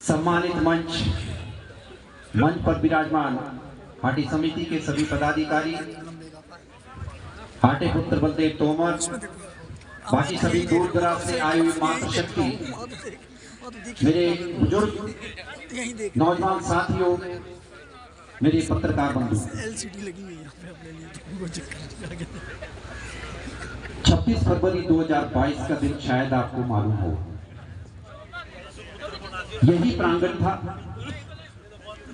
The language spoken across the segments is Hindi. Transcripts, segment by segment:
सम्मानित मंच पर विराजमान हाटी समिति के सभी पदाधिकारी, हाटे पुत्र बलदेव तोमर, बाकी सभी दूर दराज से आई हुई मातृशक्ति, मेरे बुजुर्ग नौजवान साथियों, मेरे पत्रकार बंधु, 26 फरवरी 2022 का दिन शायद आपको मालूम हो। यही प्रांगण था,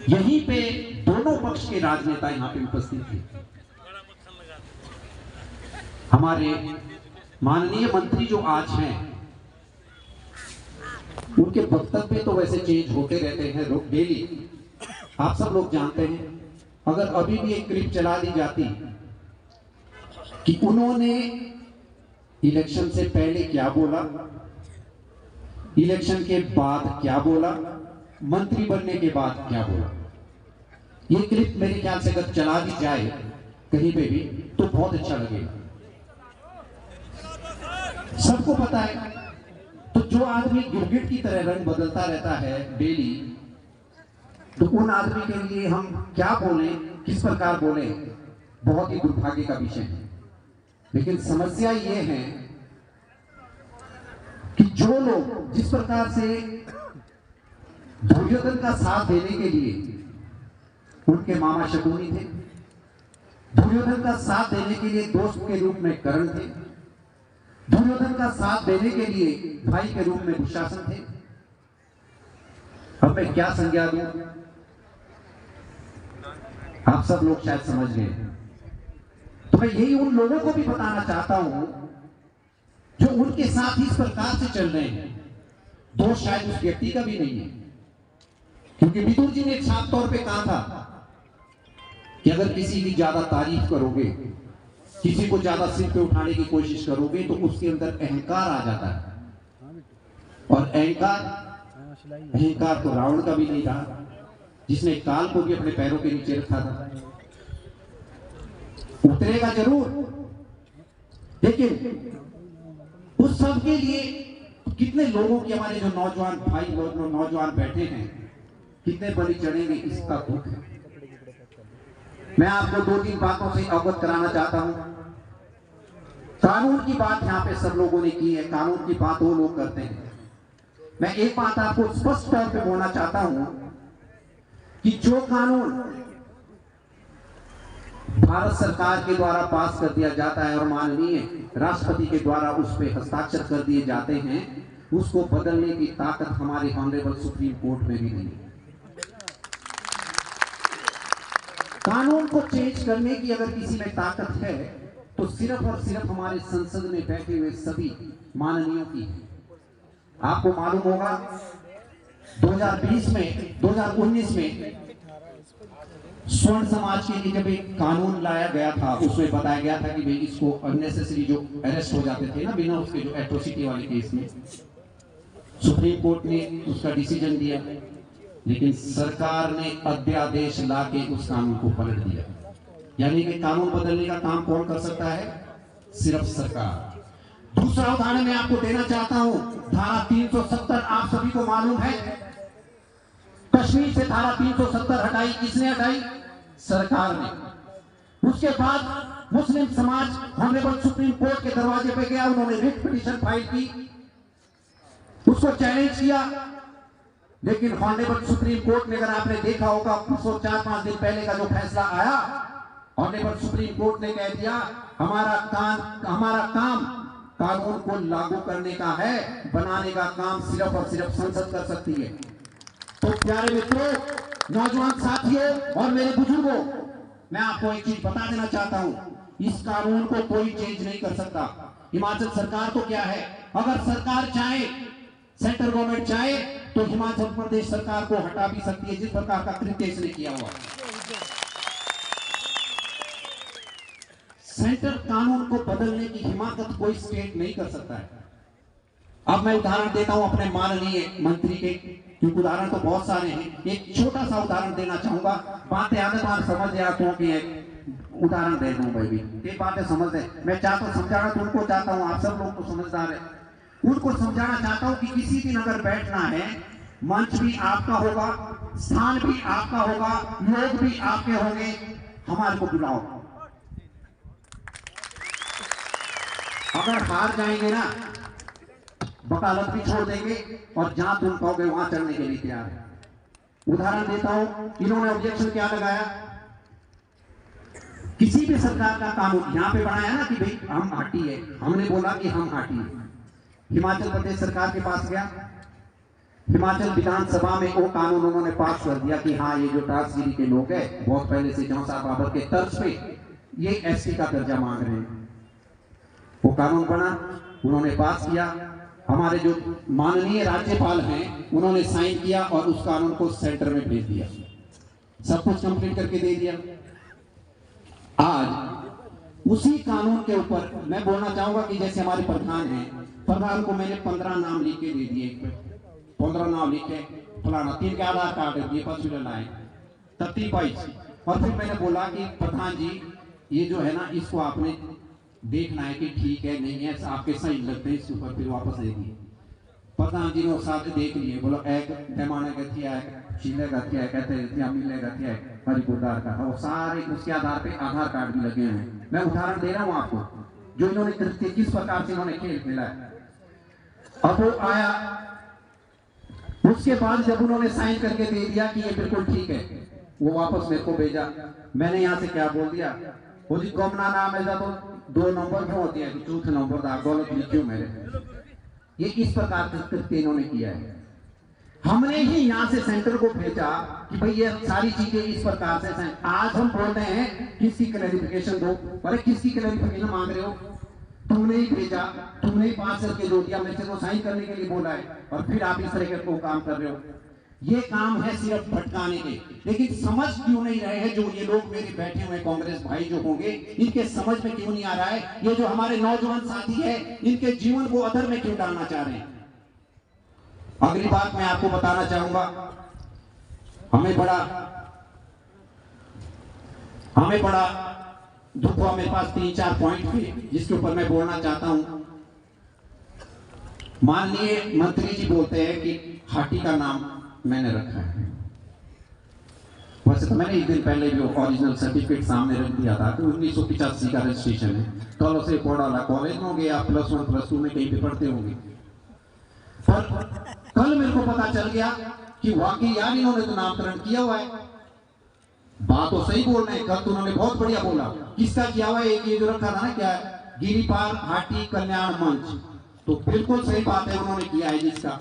यहीं पे दोनों पक्ष के राजनेता यहाँ पे उपस्थित थे। हमारे माननीय मंत्री जो आज हैं, उनके वक्तव्य तो वैसे चेंज होते रहते हैं डेली, आप सब लोग जानते हैं। अगर अभी भी एक क्लिप चला दी जाती कि उन्होंने इलेक्शन से पहले क्या बोला, इलेक्शन के बाद क्या बोला, मंत्री बनने के बाद क्या बोला, ये क्लिप मेरे ख्याल से अगर चला दी जाए कहीं पे भी तो बहुत अच्छा लगेगा। सबको पता है, तो जो आदमी गिरगिट की तरह रंग बदलता रहता है डेली, तो उन आदमी के लिए हम क्या बोले, किस प्रकार बोले, बहुत ही दुर्भाग्य का विषय है। लेकिन समस्या ये है कि जो लोग जिस प्रकार से दुर्योधन का साथ देने के लिए उनके मामा शकुनी थे, दुर्योधन का साथ देने के लिए दोस्त के रूप में कर्ण थे, दुर्योधन का साथ देने के लिए भाई के रूप में दुशासन थे, अब मैं क्या संज्ञा दूं, आप सब लोग शायद समझ गए। तो मैं यही उन लोगों को भी बताना चाहता हूं जो उनके साथ इस प्रकार से चल रहे हैं। दोष शायद उस व्यक्ति का भी नहीं है, क्योंकि विदुर जी ने साफ तौर पे कहा था कि अगर किसी की ज्यादा तारीफ करोगे, किसी को ज्यादा सिर पे उठाने की कोशिश करोगे, तो उसके अंदर अहंकार आ जाता है। और अहंकार तो रावण का भी नहीं था, जिसने काल को भी अपने पैरों के नीचे रखा था। उतरेगा जरूर, लेकिन उस सब के लिए कितने लोगों की, हमारे जो नौजवान भाई नौजवान बैठे हैं, कितने बलि चढ़ेंगे, इसका दुख है। मैं आपको 2-3 बातों से अवगत कराना चाहता हूं। कानून की बात यहां पे सब लोगों ने की है, कानून की बात वो लोग करते हैं। मैं एक बात आपको स्पष्ट तौर पे बोलना चाहता हूं कि जो कानून भारत सरकार के द्वारा पास कर दिया जाता है और माननीय राष्ट्रपति के द्वारा उस पर हस्ताक्षर कर दिए जाते हैं, उसको बदलने की ताकत हमारे ऑनरेबल सुप्रीम कोर्ट में भी नहीं है। कानून को चेंज करने की अगर किसी में ताकत है तो सिर्फ और सिर्फ हमारे संसद में बैठे हुए सभी माननीयों की है। आपको मालूम होगा 2019 में स्वर्ण समाज के लिए जब एक कानून लाया गया था, उसमें बताया गया था कि भाई इसको अननेसेसरी जो अरेस्ट हो जाते थे ना बिना उसके, जो एट्रोसिटी वाले केस में, सुप्रीम कोर्ट ने उसका डिसीजन दिया, लेकिन सरकार ने अध्यादेश लाके उस कानून को पलट दिया। यानी कि कानून बदलने का काम कौन कर सकता है? सिर्फ सरकार। दूसरा उदाहरण मैं आपको देना चाहता हूं, धारा 370 आप सभी को मालूम है, कश्मीर से धारा 370 हटाई, किसने हटाई? सरकार ने। उसके बाद मुस्लिम समाज ऑनरेबल सुप्रीम कोर्ट के दरवाजे पे गया, उन्होंने रिट पिटीशन फाइल की, उसको चैलेंज किया, लेकिन ऑनरेबल सुप्रीम कोर्ट ने, अगर आपने देखा होगा 4-5 दिन पहले का जो फैसला आया, ऑनरेबल सुप्रीम कोर्ट ने कह दिया हमारा काम कानून को लागू करने का है, बनाने का काम सिर्फ और सिर्फ संसद कर सकती है। तो प्यारे मित्रों, नौजवान साथियों और मेरे बुजुर्गों, मैं आपको एक चीज बता देना चाहता हूं, इस कानून को कोई चेंज नहीं कर सकता। हिमाचल सरकार तो क्या है, अगर सरकार चाहे, सेंट्रल गवर्नमेंट चाहे, तो हिमाचल प्रदेश सरकार को हटा भी सकती है, जिस प्रकार का कृत्य इसने किया हुआ। सेंट्रल कानून को बदलने की हिमाकत कोई स्टेट नहीं कर सकता है। अब मैं उदाहरण देता हूं अपने माननीय मंत्री के, क्योंकि उदाहरण तो बहुत सारे हैं, एक छोटा सा उदाहरण देना चाहूंगा। बातें आने बार समझ गया क्योंकि उदाहरण दे दूं मैं भी, एक बातें समझ दे। मैं चाहता हूं समझाना, तो उनको चाहता हूं, आप सब लोग तो समझदार है, उनको समझाना चाहता हूं कि किसी दिन अगर बैठना है मंच भी आपका होगा, स्थान भी आपका होगा, लोग भी आपके होंगे। हमारे को बुलाओ। अगर हार जाएंगे ना, वकालत भी छोड़ देंगे और जहां तुम कहोगे वहां चलने के लिए तैयार है। उदाहरण देता हूं, इन्होंने ऑब्जेक्शन क्या लगाया, किसी भी सरकार का कानून यहां पे बनाया ना कि भाई हम हाटी है, हमने बोला कि हम हाटी है। हिमाचल प्रदेश सरकार के पास गया, हिमाचल विधानसभा में वो कानून उन्होंने पास कर दिया कि हाँ, ये जो टासगिरी के लोग हैं बहुत पहले से जौसा बाबर के तर्ज पे ये एसटी का दर्जा मांग रहे हैं। वो कानून बना, उन्होंने पास किया। हमारे जो माननीय राज्यपाल हैं उन्होंने साइन किया और उस कानून को सेंटर में भेज दिया, सब कुछ कंप्लीट करके दे दिया। आज उसी कानून के ऊपर मैं बोलना चाहूंगा कि जैसे हमारे प्रधान हैं, प्रधान को मैंने 15 नाम लिख के दे दिए, 15 नाम लिखे, फलाना 3 के आधार कार्ड दिए, हॉस्पिटल आए, 23 और फिर मैंने बोला कि प्रधान जी ये जो है ना इसको आपने देखना है कि ठीक है नहीं है, आपके सही लगते हैं, इसके ऊपर फिर वापस दे दिए। प्रधान जी ने साथ देख लिए, बोलो एक पैमाने गति है, शीले गति है, कहते मिले गति है, हरिपुरदार का वो सारे उसके आधार पे आधार कार्ड भी लगे हैं। मैं उदाहरण दे रहा हूँ आपको जो इन्होंने किस प्रकार से इन्होंने खेल खेला है। अब वो आया, उसके बाद जब उन्होंने साइन करके दे दिया कि ये बिल्कुल ठीक है, वो वापस मेरे को भेजा। मैंने यहाँ से क्या बोल दिया, वो जी कमना नाम है तो 2 नंबर क्यों होती है कि चौथे नंबर था गलत लिखियो मेरे। ये इस प्रकार करके इन्होंने किया है। हमने ही यहाँ से सेंटर को भेजा कि भाई ये सारी चीजें इस प्रकार से। आज हम बोल रहे हैं किसकी क्लैरिफिकेशन दो, अरे किसकी क्लैरिफिकेशन मांग रहे हो, तुमने ही भेजा, तुमने ही पास करके दो दिया, मेरे को साइन करने के लिए बोला है और फिर आप इस तरह के काम कर रहे हो। ये काम है सिर्फ भटकाने के, लेकिन समझ क्यों नहीं रहे हैं जो ये लोग मेरे बैठे हुए कांग्रेस भाई जो होंगे, इनके समझ में क्यों नहीं आ रहा है ये जो हमारे नौजवान साथी है इनके जीवन को अधर में क्यों डालना चाह रहे हैं। अगली बात मैं आपको बताना चाहूंगा, हमें बड़ा दुख हुआ, मेरे पास 3-4 पॉइंट थे जिसके ऊपर मैं बोलना चाहता हूं। माननीय मंत्री जी बोलते हैं कि हाटी का नाम मैंने रखा है। वैसे तो मैंने एक दिन पहले जो ओरिजिनल सर्टिफिकेट सामने रख दिया था कि 1985 का रजिस्ट्रेशन है, कल से पढ़ा कॉलेज में होंगे या +1 +2 में कहीं पे पढ़ते होंगे। पर कल मेरे को पता चल गया कि वाकई यार इन्होंने तो नामकरण किया हुआ है। बात तो सही बोल रहे हैं, कल तो उन्होंने बहुत बढ़िया बोला। किसका किया हुआ है, एक ये जो रखा था ना क्या गिरिपार हाटी कल्याण मंच, तो बिल्कुल सही बात है उन्होंने किया है जिसका।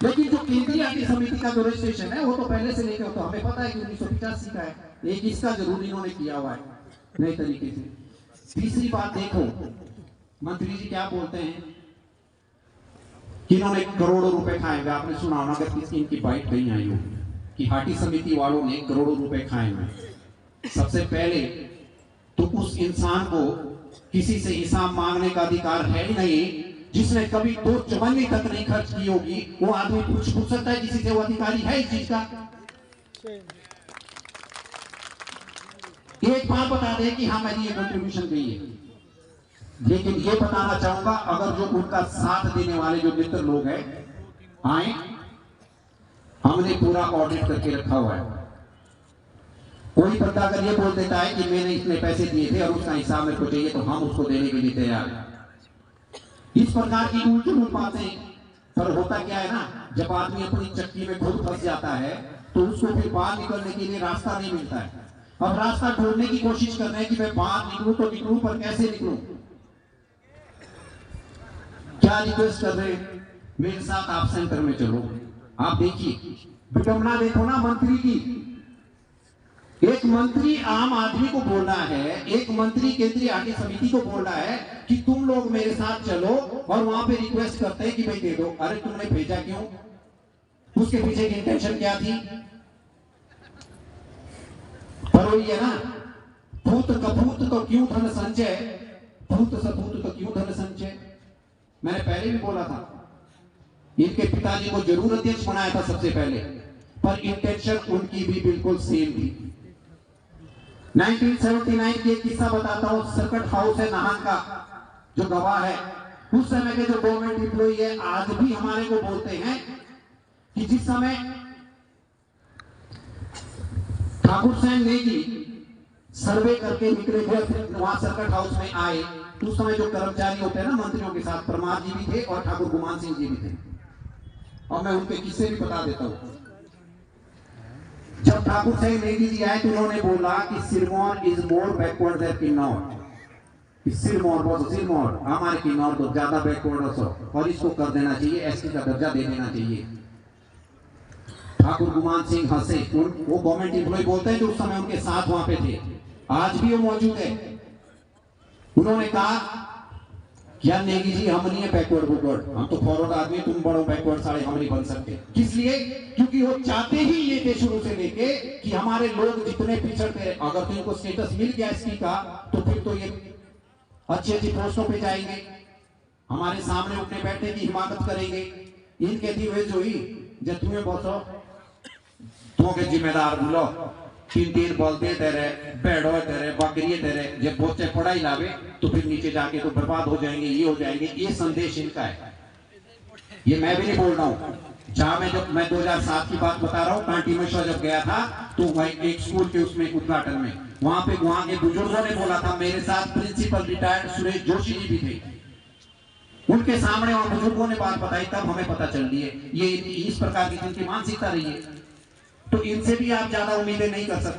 लेकिन जो केंद्रीय हाटी समिति का जो रजिस्ट्रेशन है वो तो पहले से लेकर तो हमें पता है कि 1985 का है, एक इसका जरूर इन्होंने किया हुआ है नए तरीके से। तीसरी बात देखो, मंत्री जी क्या बोलते हैं कि इन्होंने करोड़ों रुपए खाएंगे। आपने सुना होगा, अगर किसी इनकी बाइट कहीं आई हो कि हाटी समिति वालों ने करोड़ों रुपए खाए हैं। सबसे पहले तो उस इंसान को किसी से हिसाब मांगने का अधिकार है ही नहीं। जिसने कभी 2 चवन्नी तक नहीं खर्च की होगी वो आदमी पूछ सकता है किसी से, वो अधिकारी है इस चीज का। एक बार बता दे कि हाँ मैंने ये कंट्रीब्यूशन दी है, लेकिन ये बताना चाहूंगा अगर जो उनका साथ देने वाले जो मित्र लोग हैं आए, हमने पूरा ऑडिट करके रखा हुआ है। कोई बंदा अगर ये बोल देता है कि मैंने इतने पैसे दिए थे और उसका हिसाब मेरे को चाहिए, तो हम उसको देने के लिए तैयार हैं। इस प्रकार की उल्टी बातें, पर होता क्या है ना, जब आदमी अपनी चक्की में खुद फंस जाता है तो उसको फिर बाहर निकलने के लिए रास्ता नहीं मिलता है। अब रास्ता ढूंढने की कोशिश कर रहे हैं कि मैं बाहर निकलूं तो निकलूं, पर कैसे निकलूं। क्या रिक्वेस्ट कर रहे हैं, मेरे साथ आप सेंटर में चलो। आप देखिए विडंबना देखो ना मंत्री की। एक मंत्री आम आदमी को बोलना है, एक मंत्री केंद्रीय हाटी समिति को बोलना है कि तुम लोग मेरे साथ चलो, और वहां पे रिक्वेस्ट करते हैं कि भाई दे दो। अरे तुमने भेजा क्यों, उसके पीछे की इंटेंशन क्या थी। पर वही है ना, भूत कपूत तो क्यों धन संचय, भूत सपूत तो क्यों धन संचय। मैंने पहले भी बोला था, इनके पिताजी को जरूर अध्यक्ष बनाया था सबसे पहले, पर इंटेंशन उनकी भी बिल्कुल सेम थी। 1979 की एक किस्सा बताता हूं, सर्किट हाउस है नाहन का, जो गवाह है, उस समय के जो गवर्नमेंट एम्प्लॉई है आज भी हमारे को बोलते हैं कि जिस समय ठाकुर सेन नेगी सर्वे करके निकले थे, वहां सर्किट हाउस में आए, उस समय जो कर्मचारी होते हैं ना मंत्रियों के साथ, परमार जी भी थे और ठाकुर गुमान सिंह जी भी थे, और मैं उनके किस्से भी बता देता हूं। जब ठाकुर सेन नेगी जी आए तो उन्होंने बोला कि Sirmaur is more backward than Kinnaur, Sirmaur हमारे किन्नौर तो ज्यादा बैकवर्ड हो और इसको कर देना चाहिए, एसटी का दर्जा दे देना चाहिए। ठाकुर गुमान सिंह हंसे, वो गवर्नमेंट एम्प्लॉय बोलते हैं जो उस समय उनके साथ वहां पे थे, आज भी वो मौजूद है। उन्होंने कहा यार नेगी जी हम नहीं है बैकवर्ड, हम तो फॉरवर्ड आदमी, तुम बड़ो बैकवर्ड सारे हम नहीं बन सकते। किस लिए? क्योंकि वो चाहते ही ये थे शुरू से लेके कि हमारे लोग जितने पिछड़ते रहे, अगर तो इनको स्टेटस मिल गया इसकी का तो फिर तो ये अच्छी अच्छी पोस्टों पे जाएंगे, हमारे सामने उठने बैठने की हिमाकत करेंगे। इनके दी हुए जो ही जब तुम्हें बसो तुम्हें जिम्मेदार बोलो, 3-3 बोलते तेरे बैठो तेरे बकरिए तेरे, जब बच्चे पढ़ाई लावे तो फिर नीचे जाके तो बर्बाद हो जाएंगे, ये हो जाएंगे। ये संदेश इनका है, ये मैं भी नहीं बोल रहा हूं। जहां मैं 2007 की बात बता रहा हूं, कांटी में जब गया था तो वही एक स्कूल के उसमें उद्घाटन में वहां के बुजुर्गों ने बोला था, मेरे साथ प्रिंसिपल रिटायर्ड सुरेश जोशी जी भी थे, उनके सामने वहां बुजुर्गों ने बात बताई, तब हमें पता चल रही है ये इस प्रकार की जिनकी मानसिकता रही है। तो इनसे भी आप ज्यादा उम्मीदें नहीं कर सकते।